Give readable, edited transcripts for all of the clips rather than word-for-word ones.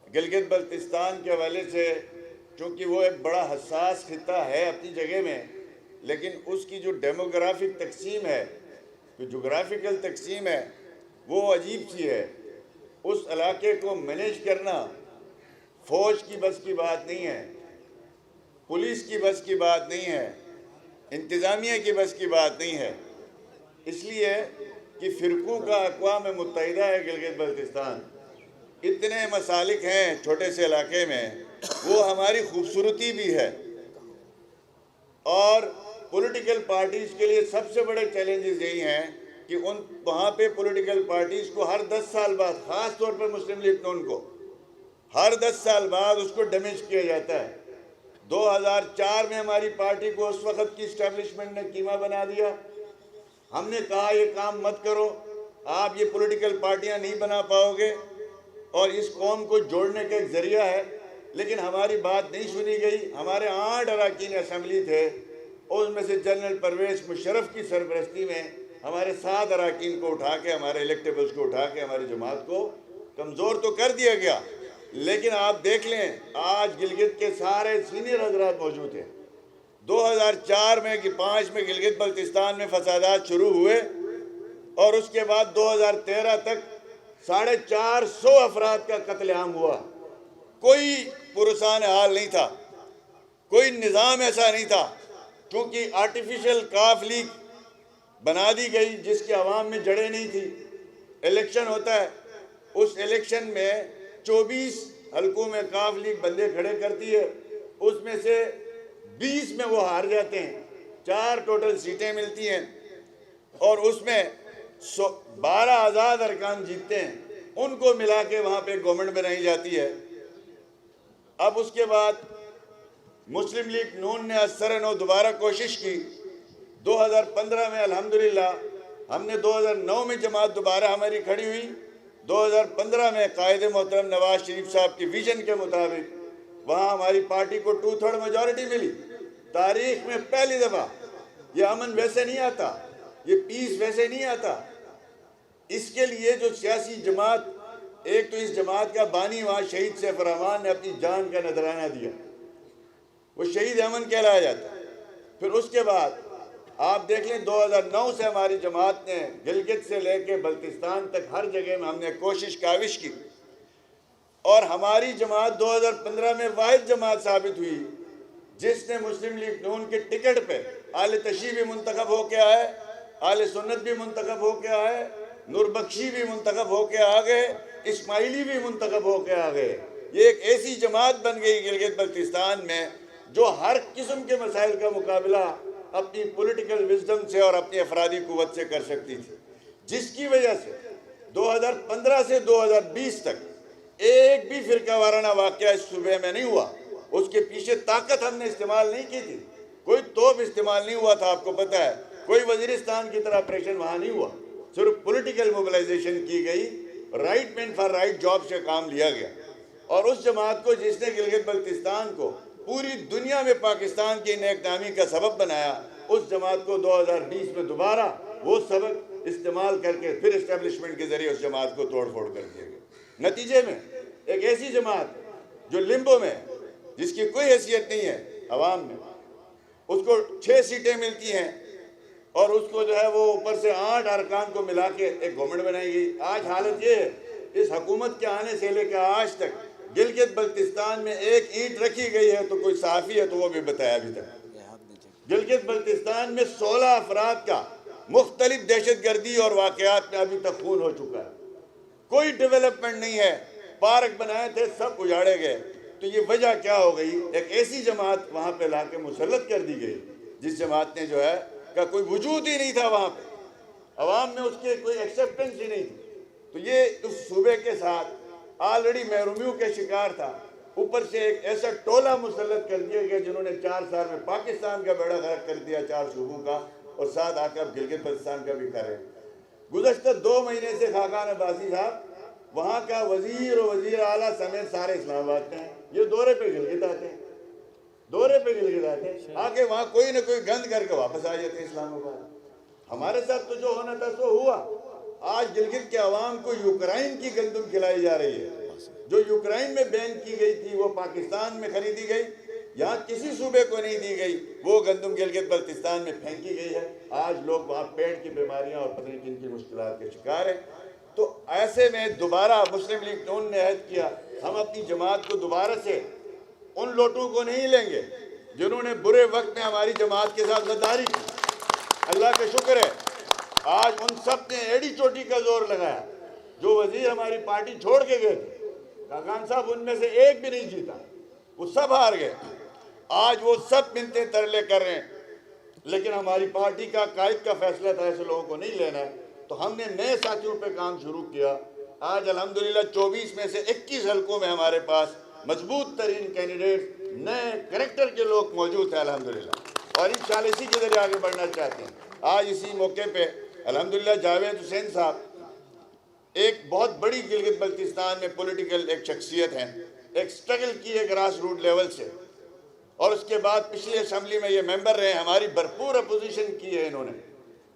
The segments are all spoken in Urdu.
گلگت بلتستان کے حوالے سے، چونکہ وہ ایک بڑا حساس خطہ ہے اپنی جگہ میں، لیکن اس کی جو ڈیموگرافک تقسیم ہے، جو جغرافیکل تقسیم ہے، وہ عجیب سی ہے۔ اس علاقے کو مینیج کرنا فوج کی بس کی بات نہیں ہے، پولیس کی بس کی بات نہیں ہے، انتظامیہ کی بس کی بات نہیں ہے، اس لیے کہ فرقوں کا اقوام متحدہ ہے گلگت بلتستان۔ اتنے مسالک ہیں چھوٹے سے علاقے میں، وہ ہماری خوبصورتی بھی ہے۔ اور پولیٹیکل پارٹیز کے لیے سب سے بڑے چیلنجز یہی ہیں کہ وہاں پہ پولیٹیکل پارٹیز کو ہر 10 سال بعد، خاص طور پر مسلم لیگ نون کو ہر 10 سال بعد اس کو ڈیمیج کیا جاتا ہے۔ 2004 میں ہماری پارٹی کو اس وقت کی اسٹیبلشمنٹ نے کیما بنا دیا۔ ہم نے کہا یہ کام مت کرو، آپ یہ پولیٹیکل پارٹیاں نہیں بنا پاؤ گے اور اس قوم کو جوڑنے کا ایک ذریعہ ہے، لیکن ہماری بات نہیں سنی گئی۔ ہمارے 8 اراکین اسمبلی تھے، اور اس میں سے جنرل پرویز مشرف کی سرپرستی میں ہمارے 7 اراکین کو اٹھا کے، ہمارے الیکٹیبلز کو اٹھا کے ہماری جماعت کو کمزور تو کر دیا گیا، لیکن آپ دیکھ لیں آج گلگت کے سارے سینئر حضرات موجود ہیں۔ 2004 میں 5 میں گلگت بلتستان میں فسادات شروع ہوئے، اور اس کے بعد 2013 تک 450 افراد کا قتل عام ہوا۔ کوئی پرسان حال نہیں تھا، کوئی نظام ایسا نہیں تھا، کیونکہ آرٹیفیشل کاف لیگ بنا دی گئی جس کے عوام میں جڑیں نہیں تھی۔ الیکشن ہوتا ہے، اس الیکشن میں 24 حلقوں میں کاف لیگ بندے کھڑے کرتی ہے، اس میں سے 20 میں وہ ہار جاتے ہیں، 4 ٹوٹل سیٹیں ملتی ہیں، اور اس میں 12 آزاد ارکان جیتتے ہیں، ان کو ملا کے وہاں پہ گورنمنٹ بنائی جاتی ہے۔ اب اس کے بعد مسلم لیگ نون نے اثر نو دوبارہ کوشش کی۔ 2015 میں الحمدللہ ہم نے 2009 میں جماعت دوبارہ ہماری کھڑی ہوئی۔ 2015 میں قائد محترم نواز شریف صاحب کی ویژن کے مطابق وہاں ہماری پارٹی کو 2/3 میجورٹی ملی۔ تاریخ میں پہلی دفعہ، یہ امن ویسے نہیں آتا، یہ پیس ویسے نہیں آتا۔ اس کے لیے جو سیاسی جماعت، ایک تو اس جماعت کا بانی وہاں شہید سیف الرحمان نے اپنی جان کا نذرانہ دیا، وہ شہید امن کہلایا جاتا ہے۔ پھر اس کے بعد آپ دیکھ لیں 2009 سے ہماری جماعت نے گلگت سے لے کے بلتستان تک ہر جگہ میں ہم نے کوشش کاوش کی، اور ہماری جماعت 2015 میں واحد جماعت ثابت ہوئی جس نے مسلم لیگ نون کے ٹکٹ پہ اہل تشیع بھی منتخب ہو کے آئے، اہل سنت بھی منتخب ہو کے آئے، نور بخشی بھی منتخب ہو کے آ گئے، اسماعیلی بھی منتخب ہو کے آ گئے۔ یہ ایک ایسی جماعت بن گئی گلگت بلتستان میں جو ہر قسم کے مسائل کا مقابلہ اپنی پولیٹیکل وزڈم سے اور اپنی افرادی قوت سے کر سکتی تھی، جس کی وجہ سے 2015 سے 2020 تک ایک بھی فرقہ وارانہ واقعہ اس صوبے میں نہیں ہوا۔ اس کے پیچھے طاقت ہم نے استعمال نہیں کی تھی، کوئی توپ استعمال نہیں ہوا تھا، آپ کو پتہ ہے، کوئی وزیرستان کی طرح آپریشن وہاں نہیں ہوا، صرف پولیٹیکل موبلائزیشن کی گئی، right man for right job سے کام لیا گیا۔ اور اس جماعت کو جس نے گلگت بلتستان کو پوری دنیا میں پاکستان کی نیک نامی کا سبب بنایا، اس جماعت کو 2020 میں دوبارہ وہ سبق استعمال کر کے پھر اسٹیبلشمنٹ کے ذریعے اس جماعت کو توڑ پھوڑ کر دیا گیا۔ نتیجے میں ایک ایسی جماعت جو لمبو میں، جس کی کوئی حیثیت نہیں ہے عوام میں، اس کو 6 سیٹیں ملتی ہیں، اور اس کو جو ہے وہ اوپر سے 8 ارکان کو ملا کے ایک گورنمنٹ بنائی گئی۔ آج حالت یہ ہے، اس حکومت کے آنے سے لے کے آج تک گلگت بلتستان میں ایک اینٹ رکھی گئی ہے تو کوئی صحافی ہے تو وہ بھی بتایا ابھی تک۔ گلگت بلتستان میں 16 افراد کا مختلف دہشت گردی اور واقعات میں ابھی تک خون ہو چکا ہے۔ کوئی ڈیولپمنٹ نہیں ہے، پارک بنائے تھے سب اجاڑے گئے۔ تو یہ وجہ کیا ہو گئی؟ ایک ایسی جماعت وہاں پہ لا کے مسلط کر دی گئی جس جماعت نے جو ہے کا کوئی وجود ہی نہیں تھا وہاں پہ، عوام میں اس کے کوئی ایکسیپٹنس ہی نہیں تھی۔ تو یہ اس صوبے کے ساتھ آلریڈی محرومیوں کے شکار تھا، اوپر سے ایک ایسا ٹولہ مسلط کر دیا گیا جنہوں نے 4 سال میں پاکستان کا بیڑا غرق کر دیا، 4 صوبوں کا، اور ساتھ آ کر گلگت بلتستان کا بھی کریں۔ گزشتہ 2 مہینے سے خاقان عباسی صاحب وہاں کا وزیر و وزیر اعلیٰ سمیت سارے اسلام آباد میں ہیں، یہ دورے پہ گلگت آتے ہیں، دورے پہ گلگت آتے ہیں، آگے وہاں کوئی نہ کوئی گند کر کے واپس آ جاتے ہیں اسلام آباد۔ ہمارے ساتھ تو جو ہونا تھا سو ہوا۔ آج گلگت کے عوام کو یوکرائن کی گندم کھلائی جا رہی ہے، جو یوکرائن میں بین کی گئی تھی وہ پاکستان میں خریدی گئی، یہاں کسی صوبے کو نہیں دی گئی، وہ گندم گلگت بلتستان میں پھینکی گئی ہے۔ آج لوگ وہاں پیٹ کی بیماریاں اور پتہ نہیں کن کی مشکلات کے شکار ہیں۔ تو ایسے میں دوبارہ مسلم لیگ نون نے عہد کیا، ہم اپنی جماعت کو دوبارہ سے ان لوٹوں کو نہیں لیں گے جنہوں نے برے وقت میں ہماری جماعت کے ساتھ غداری کی۔ اللہ کا شکر ہے آج ان سب نے ایڑی چوٹی کا زور لگایا۔ جو وزیر ہماری پارٹی چھوڑ کے گئے تھے خاقان صاحب، ان میں سے ایک بھی نہیں جیتا، وہ سب ہار گئے۔ آج وہ سب منتیں ترلے کر رہے ہیں، لیکن ہماری پارٹی کا قائد کا فیصلہ تھا ایسے لوگوں کو نہیں لینا ہے، تو ہم نے نئے ساتھیوں پہ کام شروع کیا۔ آج الحمدللہ 24 میں سے 21 حلقوں میں ہمارے پاس مضبوط ترین کینڈیڈیٹ نئے کریکٹر کے لوگ موجود ہیں الحمدللہ، اور انشاءاللہ اسی کے ذریعے آگے بڑھنا چاہتے ہیں۔ آج اسی موقع پہ الحمدللہ جاوید حسین صاحب ایک بہت بڑی گلگت بلتستان میں پولیٹیکل ایک شخصیت ہیں، ایک سٹرگل کی ہے گراس روٹ لیول سے، اور اس کے بعد پچھلی اسمبلی میں یہ ممبر رہے، ہماری بھرپور اپوزیشن کی ہے انہوں نے۔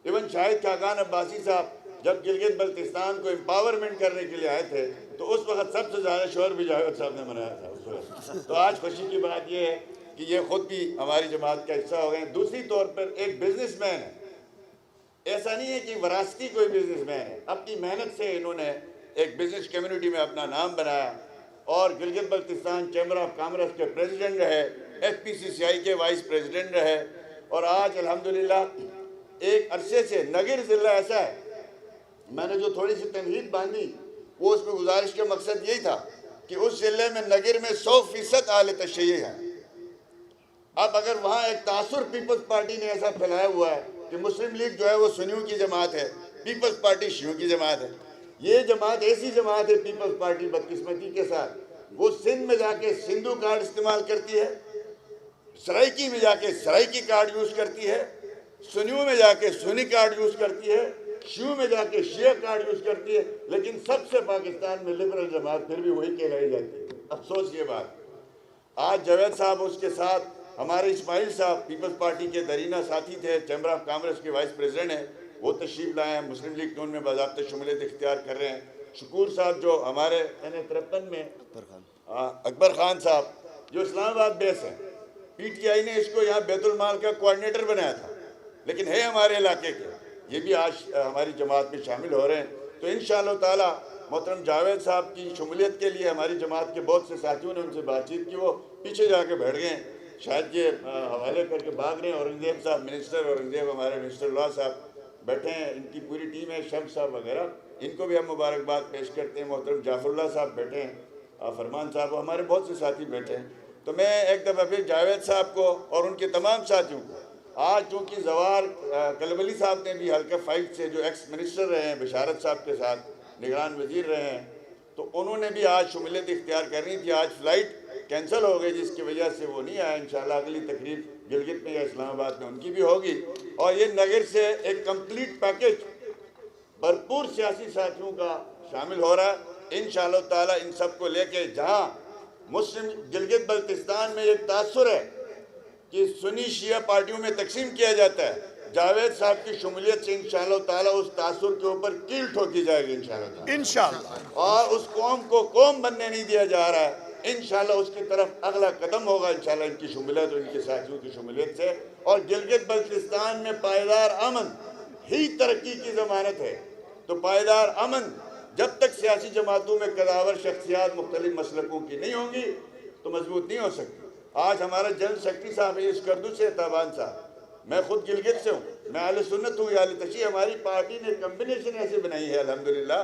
ایون شاہد خاقان عباسی صاحب جب گلگت بلتستان کو امپاورمنٹ کرنے کے لیے آئے تھے تو اس وقت سب سے زیادہ شور بھی جاوید صاحب نے منایا تھا اس وقت۔ تو آج خوشی کی بات یہ ہے کہ یہ خود بھی ہماری جماعت کا حصہ ہو گئے ہیں۔ دوسری طور پر ایک بزنس مین ہے، ایسا نہیں ہے کہ وراثتی کوئی بزنس مین ہے، اپنی محنت سے انہوں نے ایک بزنس کمیونٹی میں اپنا نام بنایا، اور Gilgit Baltistan chamber of commerce کے پریزیڈنٹ رہے، ایف پی سی سی آئی کے وائس پریزیڈنٹ رہے، اور آج الحمدللہ ایک عرصے سے نگر ضلع ایسا ہے، میں نے جو تھوڑی سی تمہید باندھی وہ اس میں گزارش کا مقصد یہی تھا کہ اس ضلع میں نگر میں 100% اہل تشیع ہیں۔ اب اگر وہاں ایک تاثر پیپلز پارٹی نے ایسا پھیلایا ہوا ہے کہ مسلم لیگ جو ہے وہ سنیوں کی جماعت ہے، پیپلز پارٹی شیعوں کی جماعت ہے، یہ جماعت ایسی جماعت ہے پیپلز پارٹی بدقسمتی کے ساتھ، وہ سندھ میں جا کے سندھو کارڈ استعمال کرتی ہے، سرائکی میں جا کے سرائکی کارڈ یوز کرتی ہے، سنیوں میں جا کے سنی کارڈ یوز کرتی ہے، شیعوں میں جا کے شیعہ کارڈ یوز کرتی ہے، لیکن سب سے پاکستان میں لبرل جماعت پھر بھی وہی کہلائی جاتی ہے۔ افسوس یہ بات، آج جاوید صاحب اس کے ساتھ ہمارے اسماعیل صاحب پیپلز پارٹی کے درینہ ساتھی تھے، چیمبر آف کامرس کے وائس پریزیڈنٹ ہیں، وہ تشریف لائے ہیں، مسلم لیگ نون میں باضابطہ شمولیت اختیار کر رہے ہیں۔ شکور صاحب جو ہمارے N53 میں، اکبر خان صاحب جو اسلام آباد بیس ہیں، پی ٹی آئی نے اس کو یہاں بیت المال کا کوارڈینیٹر بنایا تھا، لیکن ہے ہمارے علاقے کے، یہ بھی آج ہماری جماعت میں شامل ہو رہے ہیں۔ تو انشاءاللہ تعالی محترم جاوید صاحب کی شمولیت کے لیے ہماری جماعت کے بہت سے ساتھیوں نے ان سے بات چیت کی، وہ پیچھے جا کے بیٹھ گئے ہیں، شاید یہ حوالے کر کے بھاگ رہے ہیں۔ اورنگزیب صاحب منسٹر، اورنگزیب ہمارے منسٹر اللہ صاحب بیٹھے ہیں، ان کی پوری ٹیم ہے، شمس صاحب وغیرہ، ان کو بھی ہم مبارکباد پیش کرتے ہیں۔ محترم جعفر اللہ صاحب بیٹھے ہیں، فرمان صاحب، ہمارے بہت سے ساتھی بیٹھے ہیں۔ تو میں ایک دفعہ پھر جاوید صاحب کو اور ان کے تمام ساتھیوں کو، آج چونکہ زوار کلبلی صاحب نے بھی حلقہ 5 سے جو ایکس منسٹر رہے ہیں بشارت صاحب کے ساتھ نگران وزیر رہے ہیں، تو انہوں نے بھی آج شمولیت اختیار کرنی تھی، آج فلائٹ کینسل ہو گئی جس کی وجہ سے وہ نہیں آئے۔ انشاءاللہ اگلی تقریب گلگت میں یا اسلام آباد میں ان کی بھی ہوگی، اور یہ نگر سے ایک کمپلیٹ پیکج بھرپور سیاسی ساتھیوں کا شامل ہو رہا ہے۔ انشاءاللہ تعالیٰ ان سب کو لے کے، جہاں مسلم گلگت بلتستان میں ایک تاثر ہے کہ سنی شیعہ پارٹیوں میں تقسیم کیا جاتا ہے، جاوید صاحب کی شمولیت سے انشاءاللہ تعالیٰ اس تاثر کے اوپر کیل ٹھوکی جائے گی انشاءاللہ تعالیٰ، انشاءاللہ، اور اس قوم کو قوم بننے نہیں دیا جا رہا ہے۔ انشاءاللہ اس کی طرف اگلا قدم ہوگا انشاءاللہ ان کی شمولیت اور ان کے ساتھیوں کی شمولیت سے، اور گلگت بلتستان میں پائیدار امن ہی ترقی کی ضمانت ہے۔ تو پائیدار امن جب تک سیاسی جماعتوں میں قداور شخصیات مختلف مسلکوں کی نہیں ہوں گی تو مضبوط نہیں ہو سکتی۔ آج ہمارا جنرل سیکرٹری صاحب ہے اس کردو سے تابان صاحب، میں خود گلگت سے ہوں، میں اہل سنت ہوں، اہل تشیع، ہماری پارٹی نے کمبینیشن ایسے بنائی ہے الحمدللہ،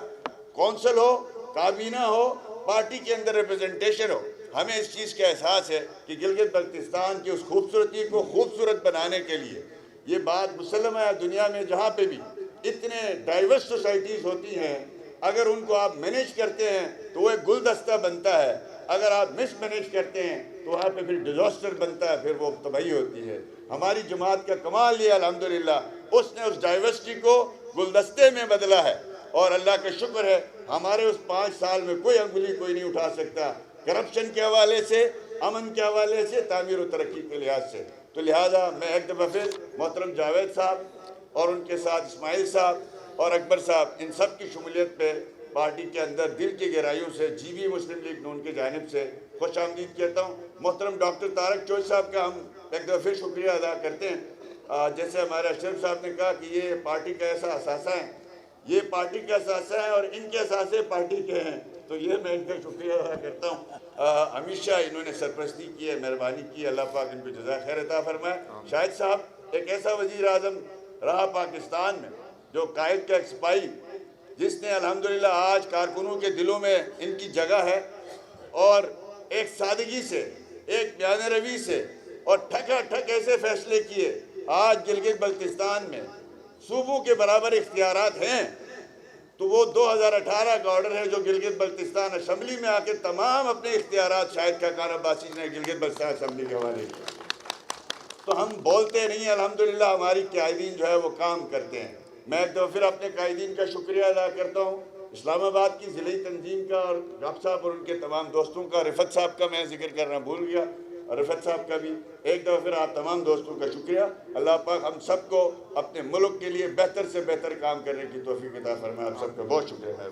کونسل ہو، کابینہ ہو، پارٹی کے اندر ریپرزنٹیشن ہو۔ ہمیں اس چیز کا احساس ہے کہ گلگت بلتستان کی اس خوبصورتی کو خوبصورت بنانے کے لیے، یہ بات مسلم ہے دنیا میں جہاں پہ بھی اتنے ڈائیورس سوسائٹیز ہوتی ہیں، اگر ان کو آپ مینیج کرتے ہیں تو وہ ایک گلدستہ بنتا ہے، اگر آپ مس مینیج کرتے ہیں تو وہاں پہ پھر ڈیزاسٹر بنتا ہے، پھر وہ تباہی ہوتی ہے۔ ہماری جماعت کا کمال یہ الحمدللہ اس نے اس ڈائیورسٹی کو گلدستے میں بدلا ہے، اور اللہ کا شکر ہے ہمارے اس 5 سال میں کوئی انگلی کوئی نہیں اٹھا سکتا، کرپشن کے حوالے سے، امن کے حوالے سے، تعمیر و ترقی کے لحاظ سے۔ تو لہٰذا میں ایک دفعہ پھر محترم جاوید صاحب اور ان کے ساتھ اسماعیل صاحب اور اکبر صاحب، ان سب کی شمولیت پہ پارٹی کے اندر دل کی گہرائیوں سے جی بی مسلم لیگ نون کی جانب سے خوش آمدید کہتا ہوں۔ محترم ڈاکٹر طارق چوہدری صاحب کا ہم ایک دفعہ پھر شکریہ ادا کرتے ہیں۔ جیسے ہمارے اشرف صاحب نے کہا کہ یہ پارٹی کا ایسا اثاثہ ہے، یہ پارٹی کا اثاثہ ہے اور ان کے اثاثے پارٹی کے ہیں، تو یہ میں ان کا شکریہ ادا کرتا ہوں۔ ہمیشہ انہوں نے سرپرستی کی ہے، مہربانی کی ہے، اللہ پاک ان کو جزائے خیر عطا فرمائے۔ شاہد صاحب ایک ایسا وزیر اعظم رہا پاکستان میں جو قائد کا ایک سپاہی، جس نے الحمدللہ آج کارکنوں کے دلوں میں ان کی جگہ ہے، اور ایک سادگی سے، ایک پیانہ روی سے اور ٹھکا ٹھک ایسے فیصلے کیے۔ آج گلگت بلتستان میں صوبوں کے برابر اختیارات ہیں، تو وہ 2018 کا آرڈر ہے جو گلگت بلتستان اسمبلی میں آ کے تمام اپنے اختیارات شاہد خاقان عباسی نے گلگت بلتستان اسمبلی کے حوالے کیے۔ تو ہم بولتے نہیں، الحمدللہ ہماری قائدین جو ہے وہ کام کرتے ہیں۔ میں ایک دفعہ پھر اپنے قائدین کا شکریہ ادا کرتا ہوں، اسلام آباد کی ضلعی تنظیم کا اور ڈاکٹر صاحب اور ان کے تمام دوستوں کا، رفت صاحب کا میں ذکر کرنا بھول گیا، اور رفت صاحب کا بھی ایک دفعہ پھر آپ تمام دوستوں کا شکریہ۔ اللہ پاک ہم سب کو اپنے ملک کے لیے بہتر سے بہتر کام کرنے کی توفیق عطا فرمائے۔ آپ سب کا بہت شکریہ ہے۔